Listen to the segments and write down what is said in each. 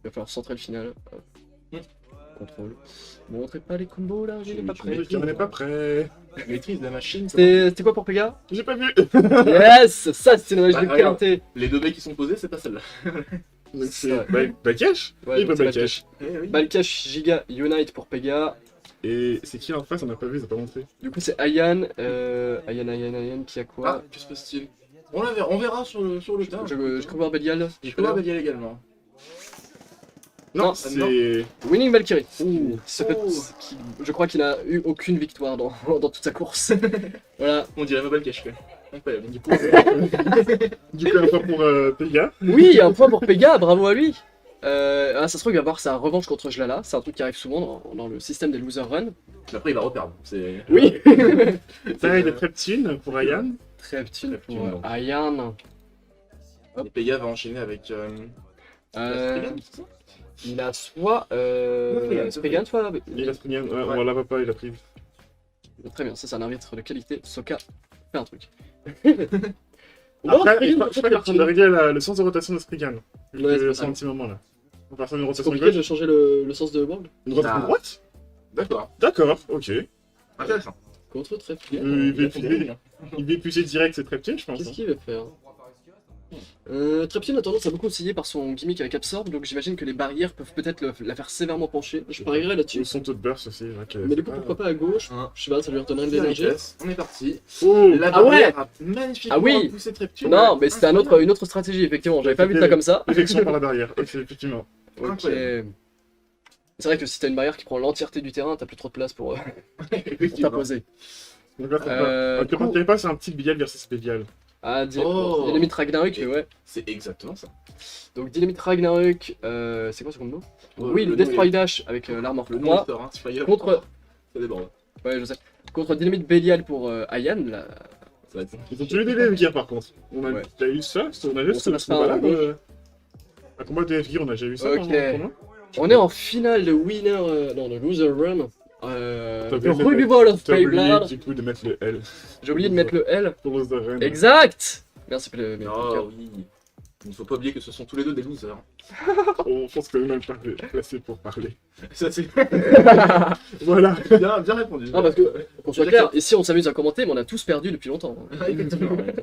va falloir centrer le final. Mm. Contrôle. Montrez pas les combos là, je n'ai pas prêt. On n'est pas prêt. Maîtrise de la machine. C'était quoi pour Pega? J'ai pas vu. Yes! Ça, c'est une rage Bah, de regarde. qualité. Les deux baies qui sont posées, c'est pas celle-là. Donc C'est c'est Bakash. Ouais, Il peut c'est Bakash. Eh oui. Balkash Giga Unite pour Pega. Et c'est qui en face? On n'a pas vu, ça n'a pas montré. Du coup, c'est Ayan. Ayan qui a Ah, quoi? que se passe-t-il? On verra sur le tas. Je crois voir Belial. Je peux voir Bélial également. Non, Non, c'est. Winning Valkyrie. Ce Oh. qui- je crois qu'il n'a eu aucune victoire dans, dans toute sa course. Voilà. On dirait Mobile Cash, quoi. Incroyable. Du coup, du coup un point pour Pega. Oui, un point pour Pega, bravo à lui. Ça se trouve, il va avoir sa revanche contre Jlala. C'est un truc qui arrive souvent dans le système des loser run. Après, il va reperdre. C'est... Oui. Taille de Treptune pour Ayan. Très petit pour Neptune, donc. Ayan. Et Pega va enchaîner avec. Euh, il a soit Spriggan, Spriggan, soit. Il a Spriggan. Ouais, Ouais. on la voit pas, il a pris. Très bien, ça c'est un arbitre de qualité. Soka fait un truc. Après, je crois que personne n'a réglé le sens de rotation de Spriggan. Ouais, c'est Je pas sens un ça. petit moment là. On passe à une C'est rotation compliqué gauche. de changer le sens de World. Une rotation Ah. droite? D'accord. D'accord, ok. Intéressant. Contre très bien. Il va épuiser direct ses Treptune, je pense. Qu'est-ce qu'il veut faire? Treptune a tendance à beaucoup osciller par son gimmick avec Absorb, donc j'imagine que les barrières peuvent peut-être la faire sévèrement pencher. Je parierais là-dessus. Ou son taux de burst aussi. Ok, Mais du coup, pourquoi pas à gauche? Hein. Je sais pas, ça lui redonnerait de l'énergie. On est parti. Oh La Ah ouais. barrière a magnifiquement Ah oui. repoussé Treptune. Non, mais c'était une autre stratégie, effectivement. J'avais pas vu ça comme ça. Effection par la barrière. Ok, effectivement. Ok. Incroyable. C'est vrai que si t'as une barrière qui prend l'entièreté du terrain, t'as plus trop de place pour Effectivement. t'imposer. Donc là, Du coup- ne pas, c'est un petit Bélial versus Bélial. Ah, Oh. Dynamite Ragnarok, ouais. C'est exactement ça. Donc Dynamite Ragnarok, c'est quoi ce combo? Oui, le nom Destroy est- Dash avec l'armor Le pour nom est moi. fort, hein, Spire. Contre, Ça déborde. ouais, je sais. Contre Dynamite Belial pour Ayan, là. Ça va être... Ils ont tous eu des F-Gear par contre. On a Ouais. t'as eu ça? On a On juste se passe ce pas combat-là. à gauche. Un combat de F-Gear, on a déjà eu ça Ok. dans le tournoi. On est en finale de winner, non, de loser run. T'as De oublié de Revival of T'as oublié Payblood. du coup de mettre le L J'ai oublié de mettre le L. pour Lost the Run. Exact. Merci pour le. Oh oui. Il ne faut pas oublier que ce sont tous les deux des losers. On pense que même pas placé pour parler. Ça c'est Voilà. bien répondu. Ah, parce que, qu'on soit clair, ici on s'amuse à commenter, mais on a tous perdu depuis longtemps. Ah, effectivement. Ouais.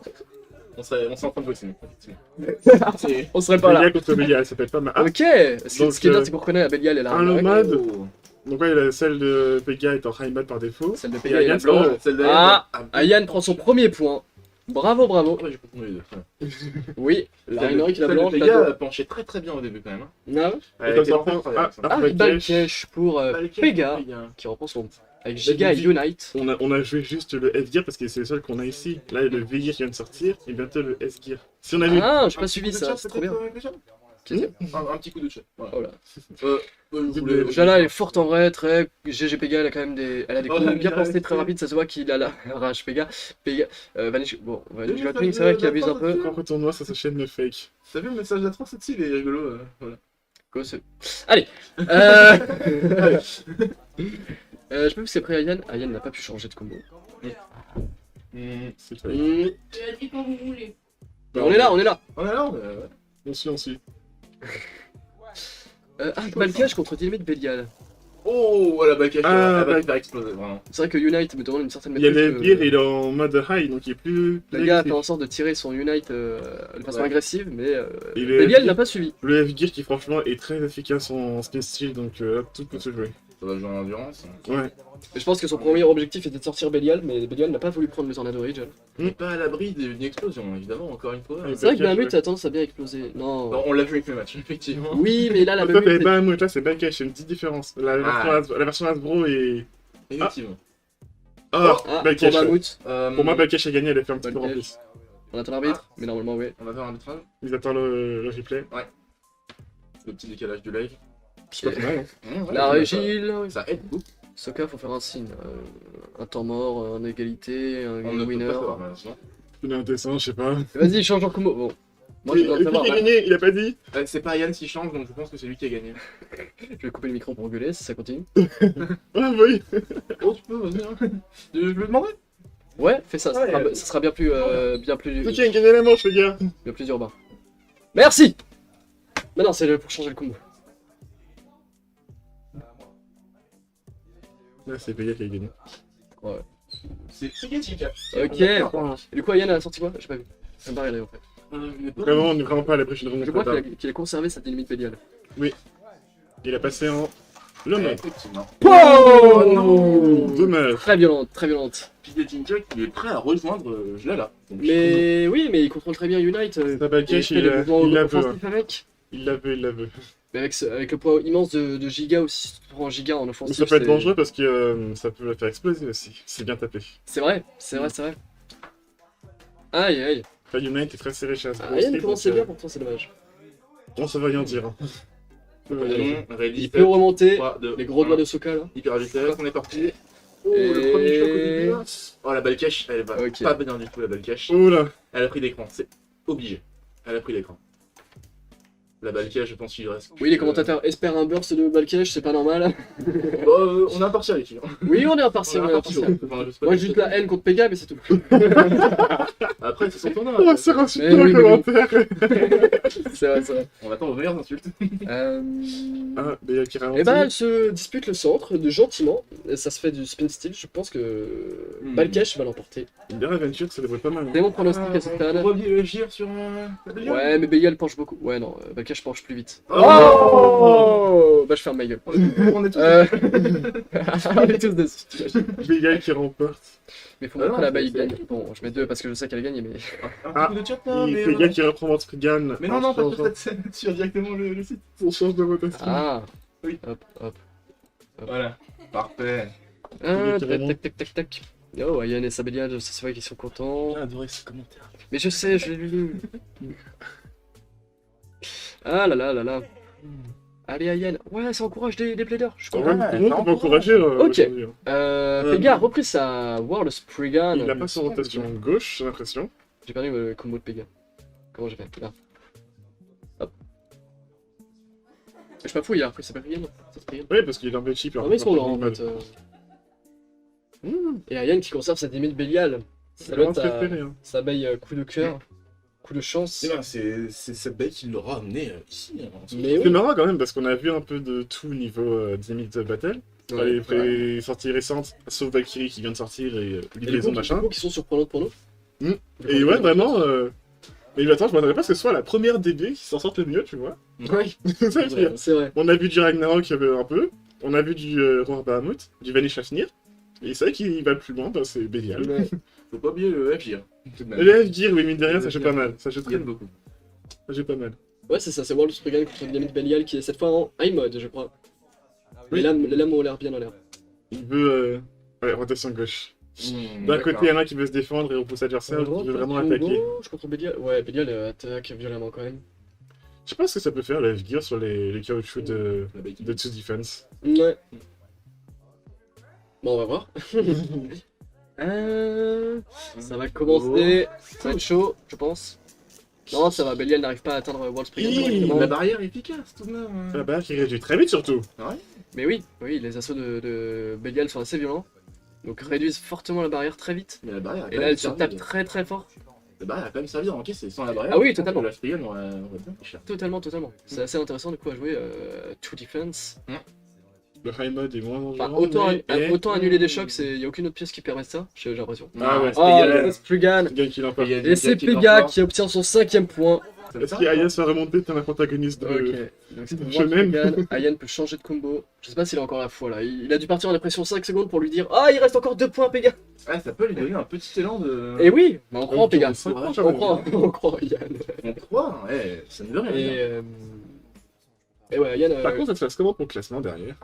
On serait en train de voter. Effectivement. C'est... On serait pas là. Bélial contre Bélial, ça peut être pas mal. Ah, Ok. Ce Donc, qui est bien, c'est qu'on reconnaît la Bélial et la un Ragnarok. nomade. Oh. donc ouais, celle de Pega est en high mode par défaut. Celle de Et Pega et la Ayan, blanche. Celle de... Ah, Ayan prend son premier point. Bravo, bravo. Ouais, j'ai pas compris les deux. Oui, la Celle Ragnarok et la celle de blanche. Pega là-dedans. a penché très bien au début quand même. Hein. Ah, Elle comme était ça, vraiment incroyable, ça. ah Balkesh. Balkesh pour Balkesh, Pega, Pega. qui reprend son. Avec Giga et Unite. On a joué juste le F-Gear parce que c'est le seul qu'on a ici. Là, le V-Gear qui vient de sortir et bientôt le S-Gear. Si on avait. Ah, j'ai Un pas petit suivi coup de ça, chat, c'est trop bien. peut-être, avec le chat Qu'est-ce que Un petit coup de chat. Voilà. Oh là. Je voulais- Jala est forte en vrai, très. GG Pega, elle a quand même des. Elle a des coups Oh, bien la pensés, très vérité. rapides, ça se voit qu'il a la rage Pega. Pega. Vanish. Bon, Vanish Grappling, c'est vrai qu'il abuse un peu. Quand tournoi, ça s'enchaîne le fake. T'as vu le message d'Atran, c'est il est rigolo. Voilà. Quoi, c'est- Allez Je peux vous c'est prêt Ayan. Ayan n'a pas pu changer de combo. C'est fake. Tu as dit quand vous voulez. On est là, on est là. On est là, On suit, on suit. Balkesh contre Dynamite Belial. Oh, voilà, Balkesh, Ah, elle va bah- te faire exploser, vraiment. C'est vrai que Unite me demande une certaine Il y a maîtrise. le F-Gear et il est en mode high, donc il est plus. Le gars a fait en sorte de tirer son Unite de façon Ouais. agressive, mais Et le Belial F-Gear- n'a pas suivi. Le F-Gear qui, franchement, est très efficace en spin steel, donc là, tout peut se jouer. Ça va jouer en endurance. Ouais. Et je pense que son premier objectif était de sortir Belial, mais Belial n'a pas voulu prendre le Tornado Rage. On n'est pas à l'abri d'une explosion, évidemment, encore une fois. Ouais, C'est vrai que Balkesh, Bahamut a tendance à bien exploser. Non. Bon, on l'a vu avec le match, effectivement. Oui, mais là, la Toi, t'avais Bahamut. Bahamut, là, c'est Balkesh, c'est une petite différence. La version Hasbro est. Effectivement. Oh, Ah, pour Balkesh. Bahamut, Pour moi, Balkesh a gagné, elle a fait un petit peu en Balkesh. plus. on attend l'arbitre, mais normalement, oui. On va faire un arbitrage. Ils attendent le replay. Le petit décalage du live. C'est pas mal, hein. La régie, Ça aide beaucoup. Soka, faut faire un signe. Un temps mort, une égalité, un On ne peut winner. pas savoir, malheureusement. Il est indécent, je sais pas. Vas-y, change en combo. Bon. Moi, je dois le Qui savoir. a Hein. gagné? Il a pas dit? C'est pas Yann qui change, donc je pense que c'est lui qui a gagné. Je vais couper le micro pour gueuler si ça continue. Ah, oui. Oh, tu peux, vas-y. Hein. Je le demandais. Ouais, fais ça, ça, Ouais. sera, ça sera bien plus, C'est qui a gagné la manche, les gars? bien plus urbain. Merci. Mais non, c'est pour changer le combo. Là, c'est Bélial qui a gagné. C'est Chica. Ok. Et du coup, Yann a sorti quoi? J'ai pas vu. Ça me paraît en fait. Vraiment, on n'est vraiment pas à l'abri d'une Je crois remontada. qu'il a conservé sa limite Bélial. Il a passé en... Le nom. Effectivement. Oh Oh, dommage. Très violente, très violente. Pidgey Tinker qui est prêt à rejoindre Jlala. Donc, Mais oui, mais il contrôle très bien Unite. Sa Balkash, il fait il des mouvements la veut. offensifs avec. Il la veut. Mais avec le poids immense de Giga aussi, si tu prends Giga en offensif. Ça peut être c'est- dangereux parce que ça peut la faire exploser aussi. C'est bien tapé. C'est vrai, c'est vrai, c'est vrai. Aïe aïe. Enfin, Unite est très serré chez Asbro. Ah, Yann commençait bien pourtant, c'est dommage. Bon, ça veut rien dire. Hein. Ready, Il peut remonter 3, 2, les gros doigts de Soka là. Hyper vitesse, on est parti. Oh, Et- le premier choc au début là. Oh, la balle cache, elle va Ok. pas bien du tout, la balle cache. Oh là. Elle a pris l'écran, c'est obligé. Elle a pris l'écran. La balle cache, je pense qu'il reste. Oui, les commentateurs espèrent un burst de Balkesh, c'est pas normal. On a impartial ici. Hein. Oui, on est impartial, on est impartial. Enfin, je sais pas Moi, si j'ai juste c'est- la haine contre Pega, mais c'est tout. Après, c'est son tournoi. On va après. se faire insulter Mais dans oui, les mais oui. commentaires. C'est vrai, c'est vrai. On attend vos meilleures insultes. Ah, Bélial qui ralentit. Et bah, elle se dispute le centre de gentiment. Et ça se fait du spin steel. Je pense que Balkesh va l'emporter. Une dernière aventure, ça devrait pas mal. C'est mon pronostic à ce stade. On revient le gire sur la Bélial. Ouais, mais Bélial penche beaucoup. Ouais, non, Balkesh penche plus vite. Oh Bah, je ferme ma gueule. On est tous. On est tous dessus. Bélial qui remporte. Mais faut Ah montrer non, là-bas, il c'est- gagne. Bon, je mets 2 parce que je sais qu'elle gagne, mais. Un petit coup de chat là, Et mais. Bélial qui reprend votre Gagne. Mais non, pas sur cette scène, sur directement le site. On change de rotation. Ah Oui. Hop, hop. Voilà. Parfait. Ah, qui tac, remonte. tac, tac, tac, tac. Oh, Yann et Sabélial, ça se voit qu'ils sont contents. J'ai adoré ce commentaire. Mais je sais, je l'ai lu. Ah là là là là. Allez, Yann. Ouais, ça encourage des plaideurs. Je suis Ouais, content. tout le monde peut encourager. Ok. aujourd'hui. Pega a repris sa World Spriggan. Il a pas son rotation gauche, j'ai l'impression. J'ai perdu le combo de Pega. Comment j'ai fait? Là. Hop. Je suis pas fou, il a repris sa Spriggan. Sa Spriggan. Oui, parce qu'il est un peu cheap. Ah, mais ils sont lents en fait. Et Yann qui conserve sa limite Bélial. Ça C'est doit vraiment être préféré. Hein. sa baille coup de cœur, coup de chance. Eh ben, c'est cette bête qui l'aura amené ici. Hein. Mais C'est oui. marrant quand même parce qu'on a vu un peu de tout niveau Dynamite Battle. Ouais. Les sorties récentes, sauf Valkyrie qui vient de sortir et Et les livraison coups machin. qui sont surprenantes pour nous. Mm. Et ouais, vraiment. Mais attends, je m'attendais pas que ce soit la première DB qui s'en sorte le mieux, tu vois. Oui, C'est ça le pire. c'est vrai. On a vu du Ragnarok un peu, on a vu du Roar Bahamut, du Vanish Fafnir. Et c'est vrai qu'il va le plus loin, bah, c'est Bélial. Ouais. Faut pas oublier le FGR. tout de même. Et le F-Gear, oui, mine de rien, ça joue pas mal. Ça joue Il très aime beaucoup. Ça joue pas mal. Ouais, c'est ça, c'est World Spriggan contre Dynamite Bélial qui est cette fois en high mode, je crois. Oui. Les lames ont l'air bien en l'air. Il veut. Ouais, rotation gauche. D'un côté, il y en a un qui veut se défendre et repousser l'adversaire, l'autre qui veut vraiment attaquer. Je contre Bélial. Ouais, Bélial attaque violemment quand même. Je sais pas ce que ça peut faire, le F-Gear, sur les caoutchoucs de 2 Defense. Ouais. Bon, on va voir. Ça va commencer. Ça va être chaud, je pense. Non, ça va, Bélial n'arrive pas à atteindre World Spriggan correctement. La barrière est efficace tout de même. La barre qui réduit très vite surtout. Mais oui, les assauts de Bélial sont assez violents. Donc réduisent fortement la barrière très vite. Mais la barrière a Et quand là, même elle se servi. tape très très fort. La barrière a quand même servi à encaisser. Sans la barrière, Ah oui, je pense totalement. que La Spriggan, on va bien pris cher. Totalement. C'est assez intéressant du coup à jouer to defense. Le high mode est moins dangereux. Enfin, autant, mais- autant annuler des chocs, il n'y a aucune autre pièce qui permet ça, j'ai l'impression. Ah ouais, Ah, Spriggan. Spriggan. Spriggan qui l'emporte. Et c'est Pega qui obtient son 5ème point. Est-ce qu'Ayas va remonter tel un protagoniste de... Ok, donc c'est pour Je voir m'aime. Spriggan. Ayan peut changer de combo. Je sais pas s'il a encore la foi là. Il a dû partir en dépression 5 secondes pour lui dire ah, il reste encore 2 points Pega. Ah, ça peut lui donner un petit élan de. Et oui, mais on croit en Pega. cinq points, On croit en Ayan. On croit, ouais, ça ne veut rien dire. Et ouais, Ayan. Par contre, ça se passe comment pour le classement derrière?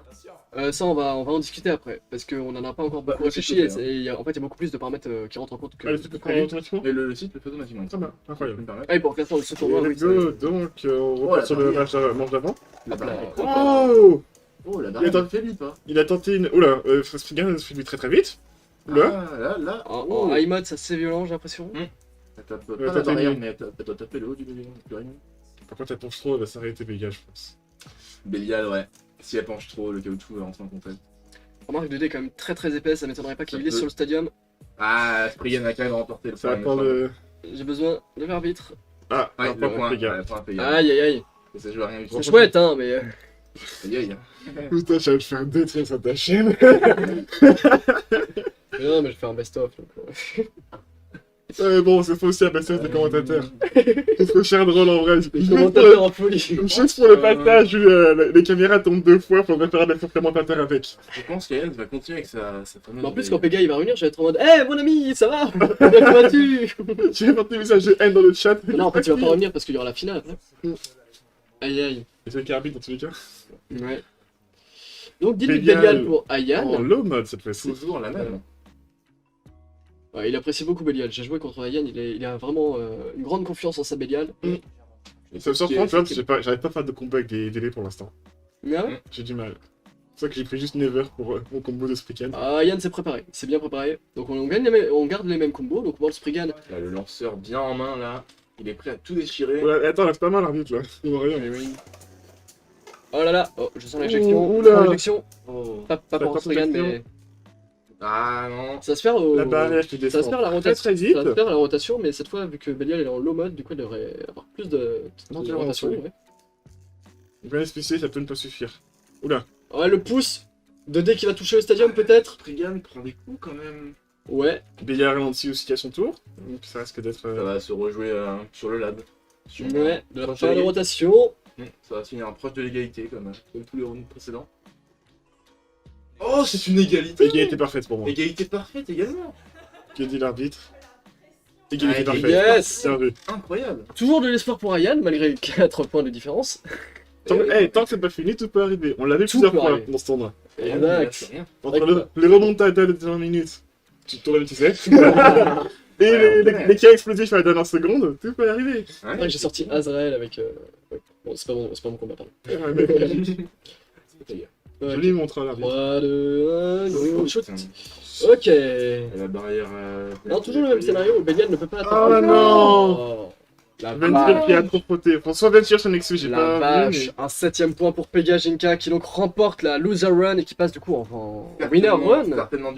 Ça, on va en discuter après, parce qu'on en a pas encore beaucoup Bah, réfléchi, c'est et tout, en fait, il y a beaucoup plus de paramètres qui rentrent en compte que... Allez, tu peux prendre automatiquement? Et le site le fait automatiquement. Ça va, incroyable. Je peux me permettre. Ah, et pour faire ça, le tournoi, Et oui, let's go, donc on repart la sur le barrière. manche d'avant. La barrière. Oh, Oh, la barrière, Attends. elle fait vite, pas. il a tenté une... Oula, Spriggan se fait lui très très vite. Là, Ah, là. En high mode, c'est assez violent, j'ai l'impression. Elle tape Ouais, pas la t'as barrière, mis. mais elle doit taper le haut du ring. par contre, elle penche trop, elle va s'arrêter Béga, je pense. Bélial, ouais. Si elle penche trop, le caoutchouc va rentrer en contact. Remarque, 2D est quand même très très épais, ça m'étonnerait pas qu'il Ça glisse peut. sur le stadium. Ah, Spriggan a quand même remporté le Ça premier attend point. le... J'ai besoin de l'arbitre. Ah, Ouais, un le point, Béga. ouais, point Bélial. Aïe aïe aïe. Et ça joue à rien du tout. C'est chouette, hein, mais... Aïe aïe. Putain, j'allais te faire détruire sur ta chaîne. Mais non, mais je fais un best-of. Donc, Ouais, bon, c'est aussi un passage des commentateurs. C'est trop cher drôle en vrai. Les commentateurs en folie. Juste pour le passage où les caméras tombent 2 fois, faudrait faire un effort commentateur avec. Je pense qu'Ayan va continuer avec sa fameuse. Mais en plus, quand Pega il va revenir, je vais être en mode Eh mon ami, ça va? Comment vas-tu? Tu vas voir des messages de haine dans le chat. Non, en fait, il va pas revenir parce qu'il y aura la finale après. Aïe aïe. Et c'est le carabine dans tous les cas. Ouais. Donc, dis-lui Bélial. Bélial pour Ayan. En low mode cette fois-ci. Toujours la même. Ouais, il apprécie beaucoup Bélial. J'ai joué contre Ayan, il a vraiment une grande confiance en sa Bélial. Ça me surprend, tu vois, parce que j'arrive pas à faire de combo avec des délais pour l'instant. Mais ah ouais? J'ai du mal. C'est ça que j'ai pris juste Never pour mon combo de Spriggan. Ayan s'est préparé, c'est bien préparé. Donc on garde les mêmes combos. Donc World Spriggan. Là, le lanceur bien en main là. Il est prêt à tout déchirer. Ouais, attends, là, c'est pas mal l'arbitre là. Il voit rien. Oh là là, oh, je sens l'injection. Oula. Je sens l'injection. Oh. Pas pour Pas World Spriggan, protection. mais. Ah non. Ça va se faire au. La barrière qui Ça va se descend. faire la Très rotation. très vite. Ça va se faire la rotation, mais cette fois, vu que Bélial est en low mode, du coup, elle devrait avoir plus de rotation. oui. Ouais. Bien spécial, ça peut ne pas suffire. Oula. Ouais, le pouce de dé qui va toucher le stadium, peut-être. Spriggan prend des coups quand même. Ouais. Béliard ralentit aussi à son tour. Donc ça risque d'être. Ça va se rejouer sur le lab. Ouais, de la Proche fin de l'égalité. rotation. Ça va se finir proche de l'égalité comme tous les rounds précédents. Oh, c'est une égalité. Égalité parfaite pour moi. Égalité parfaite également. Que dit l'arbitre? Égalité Ah, parfaite. Yes. Bien vu. Incroyable. Toujours de l'espoir pour Ayan, malgré 4 points de différence. Tant, tant que c'est pas fini, tout peut arriver. On l'avait Tout plusieurs peut fois arriver. dans ce tournoi. Exact. Entre les remontadas de dernière minute, toi-même tu sais. Et les cas explosifs à la dernière seconde, tout peut arriver. Ouais, j'ai sorti Azrael avec. Ouais. Bon, c'est pas mon combat, pardon. Ouais. Joli montre à l'arbitre. 3, 2, 1, go, shoot. Putain. Ok. Et la barrière. Non, toujours le même scénario où Bélial ne peut pas Oh attaquer. non. Oh. La Venture qui a trop frotté. François Venture son excuse, j'ai La pas vache, vu. un 7ème point pour Pega Jinka qui donc remporte la loser run et qui passe du coup en winner run. Certainement